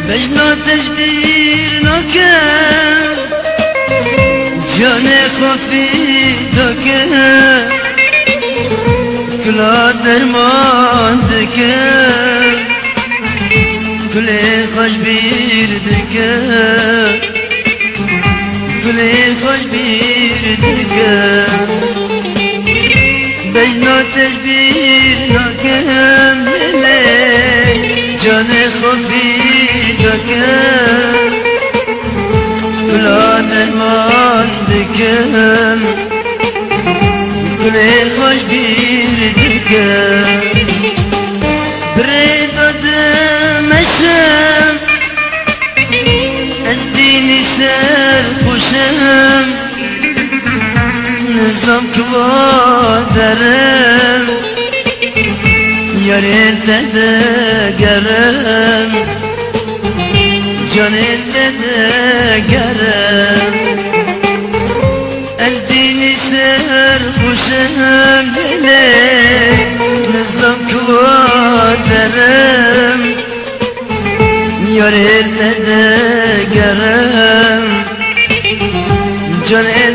بجنا تجدیر نکن جان خوفی دکن کلا درمان دکن کلی خوش بیر دکن کلی خوش بیر دکن بجنا تجدیر نکن جان خوفی دکن کلا درمان دکن کلی خوش بیر دکن بری دادمشم از دینی سر خوشم نظام کوا درم یارین ددگرم جانین ددگرم از دینی سر خوشم دلی نظام کوا درم یارین ددگرم جانین